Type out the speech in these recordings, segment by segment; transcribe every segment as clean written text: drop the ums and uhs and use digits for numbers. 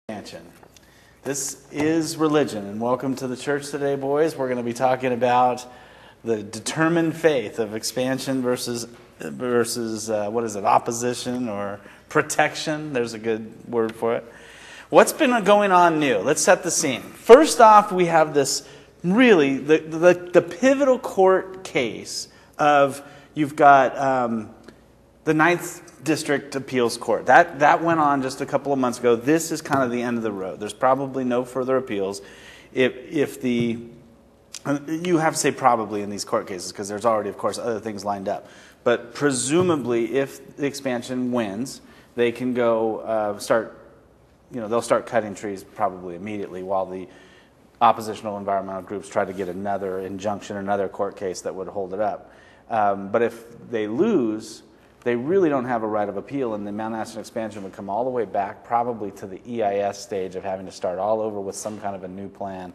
Expansion. This is religion, and welcome to the church today, boys. We're going to be talking about the determined faith of expansion versus what is it, opposition or protection? There's a good word for it. What's been going on new? Let's set the scene. First off, we have this really, the pivotal court case of, you've got the Ninth District Appeals Court. That went on just a couple of months ago. This is kind of the end of the road. There's probably no further appeals. You have to say probably in these court cases because there's already, of course, other things lined up. But presumably, if the expansion wins, they can go they'll start cutting trees probably immediately while the oppositional environmental groups try to get another injunction, another court case that would hold it up. But if they lose, they really don't have a right of appeal, and the Mount Ashland Expansion would come all the way back probably to the EIS stage of having to start all over with some kind of a new plan,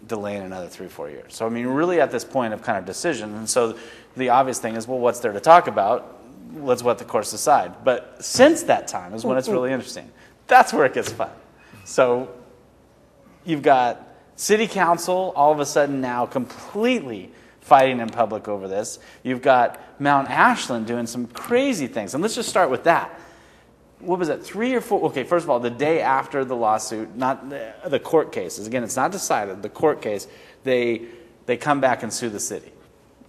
delaying another 3-4 years. So, I mean, really at this point of kind of decision. And so the obvious thing is, well, what's there to talk about? Let's let the courts decide. But since that time is when it's really interesting. That's where it gets fun. So you've got city council all of a sudden now completely fighting in public over this. You've got Mount Ashland doing some crazy things. And let's just start with that. What was it, 3 or 4? Okay, first of all, the day after the lawsuit, not the court cases. Again, it's not decided. The court case, they come back and sue the city.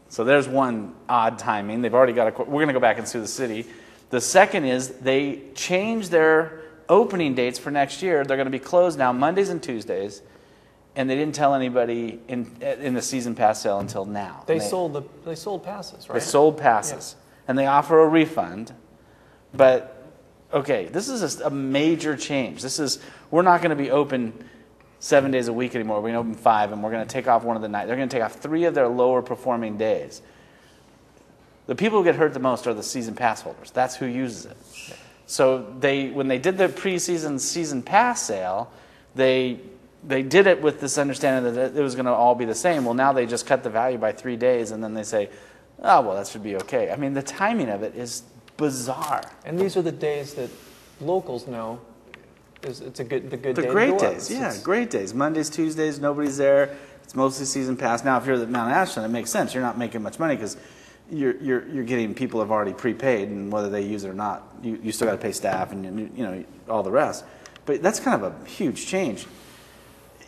So there's one odd timing. They've already got we're going to go back and sue the city. The second is they changed their opening dates for next year. They're going to be closed now Mondays and Tuesdays. And they didn't tell anybody in the season pass sale until now. They sold passes, right? They sold passes, and they offer a refund. But okay, this is a major change. We're not going to be open 7 days a week anymore. We're going to open 5, and we're going to take off one of the nights. They're going to take off 3 of their lower performing days. The people who get hurt the most are the season pass holders. That's who uses it. So when they did the preseason season pass sale, they did it with this understanding that it was going to all be the same. Well, now they just cut the value by 3 days, and then they say, oh, well, that should be okay. I mean, the timing of it is bizarre. And these are the days that locals know it's the good day. The great days, yeah, great days. Mondays, Tuesdays, nobody's there. It's mostly season pass. Now, if you're at Mount Ashland, it makes sense. You're not making much money because you're getting people who have already prepaid, and whether they use it or not, you still got to pay staff and all the rest. But that's kind of a huge change.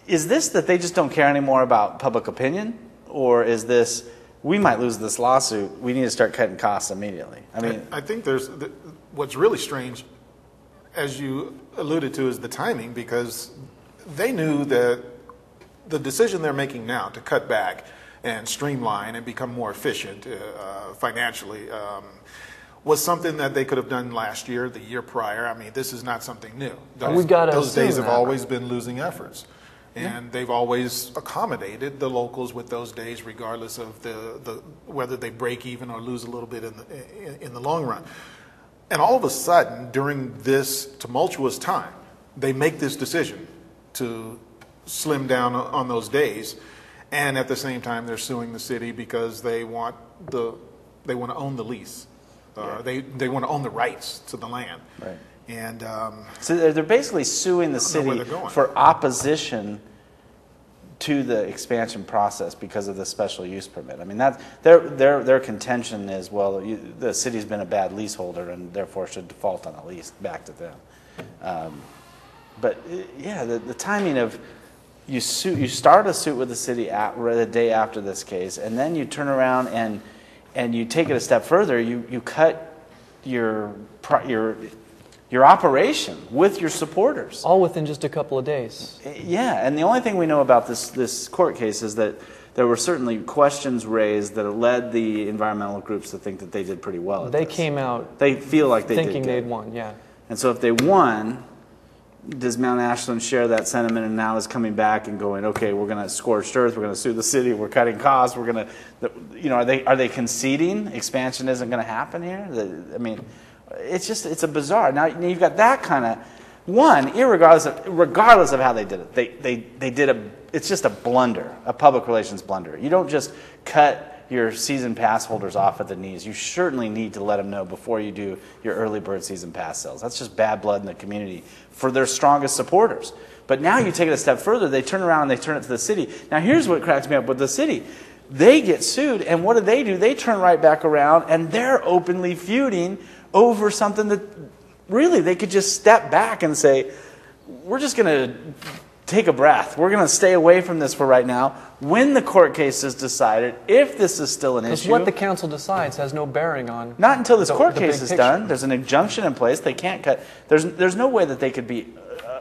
Is this that they just don't care anymore about public opinion? Or is this, we might lose this lawsuit, we need to start cutting costs immediately? I think what's really strange, as you alluded to, is the timing, because they knew that the decision they're making now to cut back and streamline and become more efficient financially was something that they could have done last year, the year prior. I mean, this is not something new. Those days have always been losing efforts. And they've always accommodated the locals with those days, regardless of whether they break even or lose a little bit in the long run. And all of a sudden, during this tumultuous time, they make this decision to slim down on those days, and at the same time, they're suing the city because they want to own the lease. They want to own the rights to the land. Right. And so they're basically suing the city for opposition to the expansion process because of the special use permit. I mean, that's their contention is, well, the city's been a bad leaseholder and therefore should default on the lease back to them. But yeah, the timing of you start a suit with the city the day after this case, and then you turn around and you take it a step further. You cut your operation with your supporters. All within just a couple of days. Yeah, and the only thing we know about this court case is that there were certainly questions raised that led the environmental groups to think that they did pretty well at They this. came out they feel like they thinking did they'd won, yeah. And so if they won, does Mount Ashland share that sentiment and now is coming back and going, okay, we're going to scorched earth, we're going to sue the city, we're cutting costs, we're going to, are they conceding expansion isn't going to happen here? I mean, it's a bizarre. Now you've got that kind of regardless of how they did it. It's just a blunder, a public relations blunder. You don't just cut your season pass holders off at the knees. You certainly need to let them know before you do your early bird season pass sales. That's just bad blood in the community for their strongest supporters. But now you take it a step further. They turn around and they turn it to the city. Now here's what cracks me up with the city. They get sued, and what do? They turn right back around, and they're openly feuding over something that really they could just step back and say, we're just going to take a breath. We're going to stay away from this for right now. When the court case is decided, if this is still an issue. Because what the council decides has no bearing on. Not until this court the case is done. There's an injunction in place. They can't cut. There's no way that they could be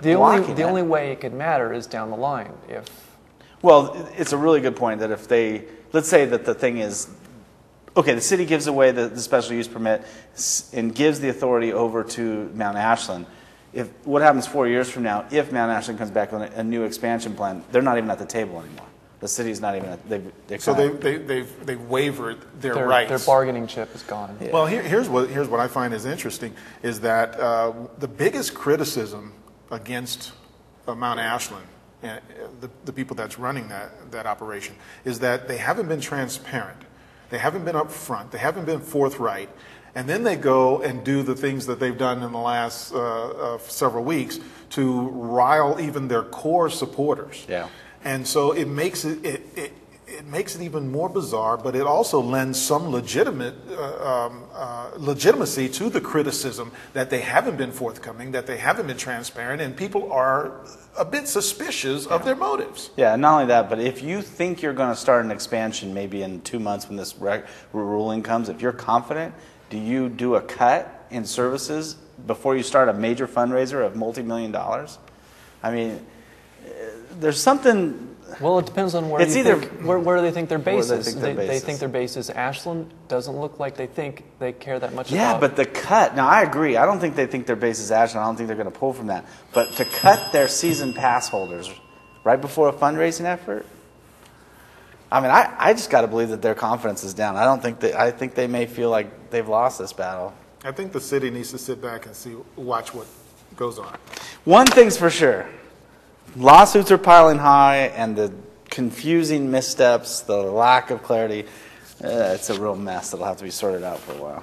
the only way it could matter is down the line. Well, it's a really good point that if they, let's say that the thing is, okay, the city gives away the special use permit and gives the authority over to Mount Ashland. What happens 4 years from now if Mount Ashland comes back on a new expansion plan? They're not even at the table anymore. The city's not even at. They've wavered their rights. Their bargaining chip is gone. Yeah. Well, here's what I find is interesting is that the biggest criticism against Mount Ashland and the people that's running that operation is that they haven't been transparent. They haven't been upfront. They haven't been forthright. And then they go and do the things that they've done in the last several weeks to rile even their core supporters. Yeah. And so it makes it even more bizarre, but it also lends some legitimacy to the criticism that they haven't been forthcoming, that they haven't been transparent, and people are a bit suspicious of their motives. Yeah, and not only that, but if you think you're going to start an expansion maybe in 2 months when this ruling comes, if you're confident, do you do a cut in services before you start a major fundraiser of multi-million dollars? I mean, there's something. Well, it depends on where where they think their base is. They think their base is Ashland. Doesn't look like they think they care that much about. Yeah, but the cut. Now, I agree. I don't think they think their base is Ashland. I don't think they're going to pull from that. But to cut their season pass holders right before a fundraising effort. I mean, I just got to believe that their confidence is down. I think they may feel like they've lost this battle. I think the city needs to sit back and watch what goes on. One thing's for sure. Lawsuits are piling high, and the confusing missteps, the lack of clarity, it's a real mess that'll have to be sorted out for a while.